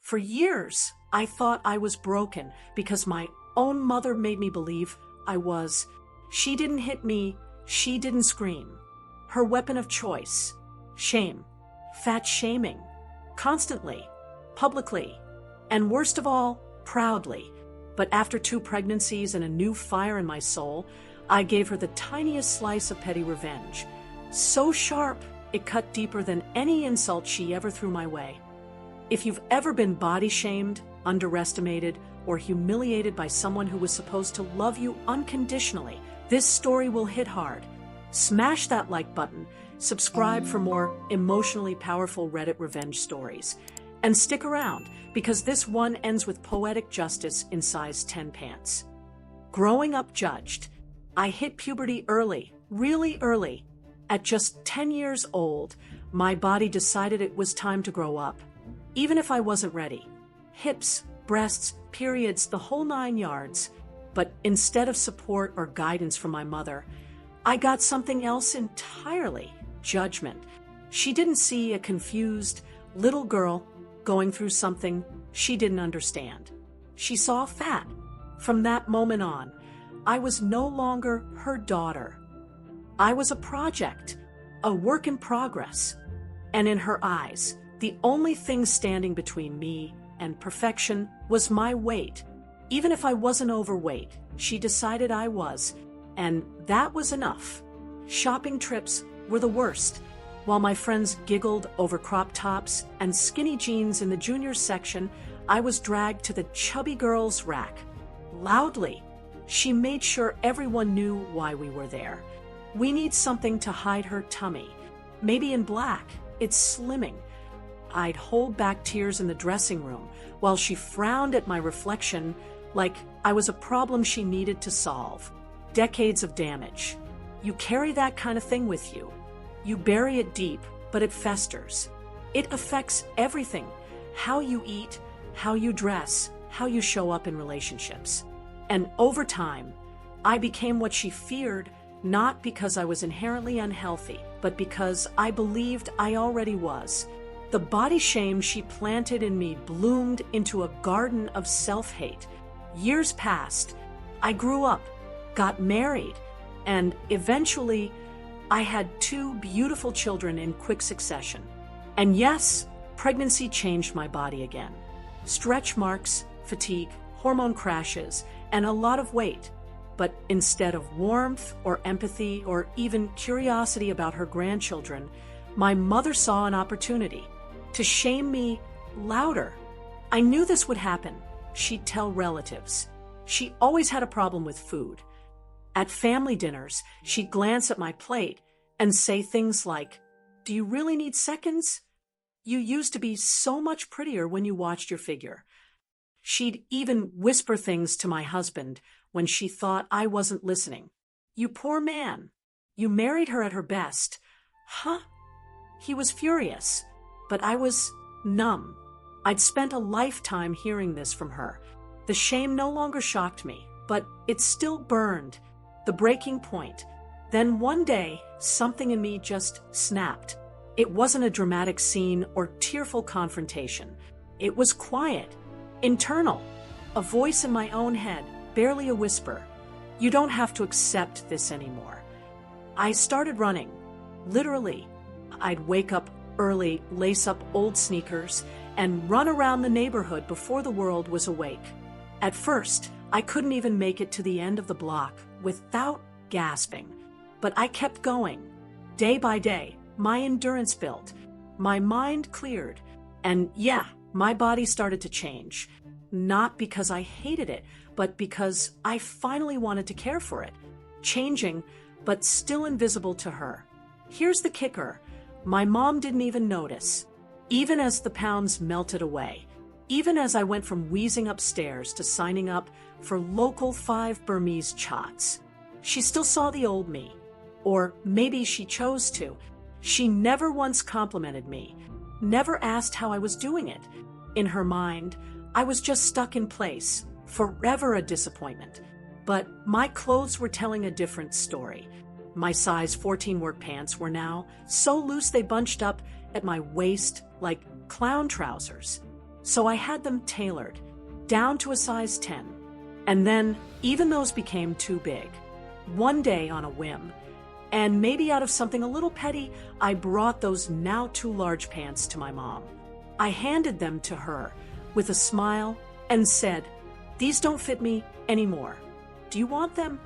For years, I thought I was broken because my own mother made me believe I was. She didn't hit me, she didn't scream. Her weapon of choice: shame, fat shaming, constantly, publicly, and worst of all, proudly. But after 2 pregnancies and a new fire in my soul, I gave her the tiniest slice of petty revenge. So sharp, it cut deeper than any insult she ever threw my way. If you've ever been body shamed, underestimated, or humiliated by someone who was supposed to love you unconditionally, this story will hit hard. Smash that like button, subscribe for more emotionally powerful Reddit revenge stories, and stick around because this one ends with poetic justice in size 10 pants. Growing up judged. I hit puberty early, really early. At just 10 years old, my body decided it was time to grow up, even if I wasn't ready. Hips, breasts, periods, the whole 9 yards. But instead of support or guidance from my mother, I got something else entirely: judgment. She didn't see a confused little girl going through something she didn't understand. She saw fat. From that moment on, I was no longer her daughter. I was a project, a work in progress. And in her eyes, the only thing standing between me and perfection was my weight. Even if I wasn't overweight, she decided I was, and that was enough. Shopping trips were the worst. While my friends giggled over crop tops and skinny jeans in the junior section, I was dragged to the chubby girls' rack. Loudly, she made sure everyone knew why we were there. We need something to hide her tummy. Maybe in black. It's slimming. I'd hold back tears in the dressing room while she frowned at my reflection like I was a problem she needed to solve. Decades of damage. You carry that kind of thing with you. You bury it deep, but it festers. It affects everything: how you eat, how you dress, how you show up in relationships. And over time, I became what she feared, not because I was inherently unhealthy, but because I believed I already was. The body shame she planted in me bloomed into a garden of self-hate. Years passed. I grew up, got married, and eventually I had 2 beautiful children in quick succession. And yes, pregnancy changed my body again. Stretch marks, fatigue, hormone crashes, and a lot of weight. But instead of warmth or empathy or even curiosity about her grandchildren, my mother saw an opportunity to shame me louder. I knew this would happen. She'd tell relatives. She always had a problem with food. At family dinners, she'd glance at my plate and say things like, "Do you really need seconds? You used to be so much prettier when you watched your figure." She'd even whisper things to my husband when she thought I wasn't listening. "You poor man. You married her at her best." Huh? He was furious, but I was numb. I'd spent a lifetime hearing this from her. The shame no longer shocked me, but it still burned. The breaking point. Then one day, something in me just snapped. It wasn't a dramatic scene or tearful confrontation. It was quiet, internal, a voice in my own head, barely a whisper. "You don't have to accept this anymore." I started running. Literally, I'd wake up early, lace up old sneakers, and run around the neighborhood before the world was awake. At first, I couldn't even make it to the end of the block without gasping. But I kept going. Day by day, my endurance built. My mind cleared. And yeah, my body started to change. Not because I hated it, but because I finally wanted to care for it. Changing, but still invisible to her. Here's the kicker. My mom didn't even notice. Even as the pounds melted away. Even as I went from wheezing upstairs to signing up for local 5 Burmese chots. She still saw the old me. Or maybe she chose to. She never once complimented me. Never asked how I was doing it. In her mind, I was just stuck in place, forever a disappointment. But my clothes were telling a different story. My size 14 work pants were now so loose they bunched up at my waist like clown trousers. So I had them tailored, down to a size 10. And then, even those became too big. One day on a whim, and maybe out of something a little petty, I brought those now too large pants to my mom. I handed them to her with a smile and said, "These don't fit me anymore. Do you want them?"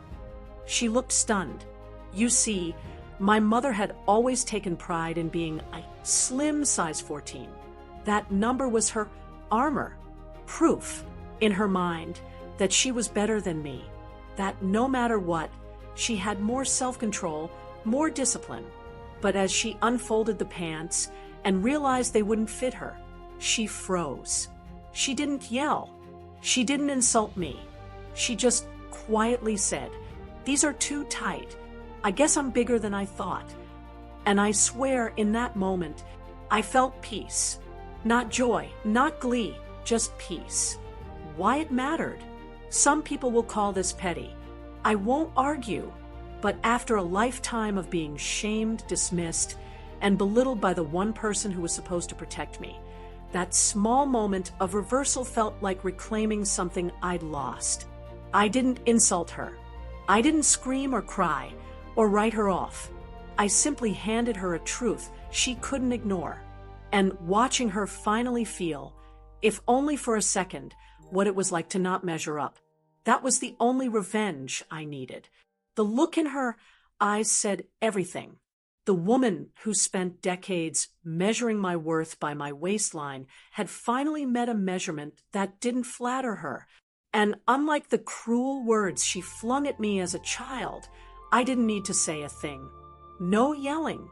She looked stunned. You see, my mother had always taken pride in being a slim size 14. That number was her armor, proof in her mind that she was better than me, that no matter what, she had more self-control, more discipline. But as she unfolded the pants and realized they wouldn't fit her, she froze. She didn't yell. She didn't insult me. She just quietly said, "These are too tight. I guess I'm bigger than I thought." And I swear in that moment, I felt peace. Not joy, not glee, just peace. Why it mattered? Some people will call this petty. I won't argue. But after a lifetime of being shamed, dismissed, and belittled by the one person who was supposed to protect me, that small moment of reversal felt like reclaiming something I'd lost. I didn't insult her. I didn't scream or cry or write her off. I simply handed her a truth she couldn't ignore. And watching her finally feel, if only for a second, what it was like to not measure up, that was the only revenge I needed. The look in her eyes said everything. The woman who spent decades measuring my worth by my waistline had finally met a measurement that didn't flatter her. And unlike the cruel words she flung at me as a child, I didn't need to say a thing. No yelling,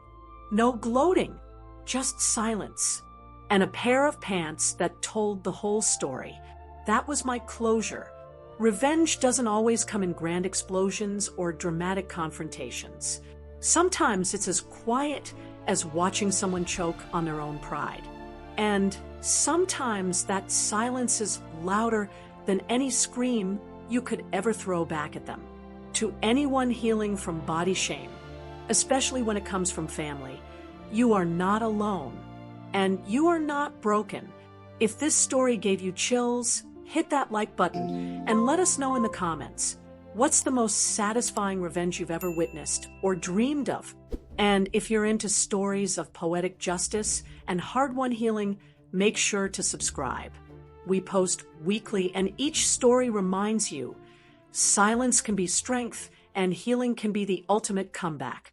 no gloating, just silence. And a pair of pants that told the whole story. That was my closure. Revenge doesn't always come in grand explosions or dramatic confrontations. Sometimes it's as quiet as watching someone choke on their own pride. And sometimes that silence is louder than any scream you could ever throw back at them. To anyone healing from body shame, especially when it comes from family, you are not alone, and you are not broken. If this story gave you chills, hit that like button and let us know in the comments. What's the most satisfying revenge you've ever witnessed or dreamed of? And if you're into stories of poetic justice and hard-won healing, make sure to subscribe. We post weekly, and each story reminds you, silence can be strength and healing can be the ultimate comeback.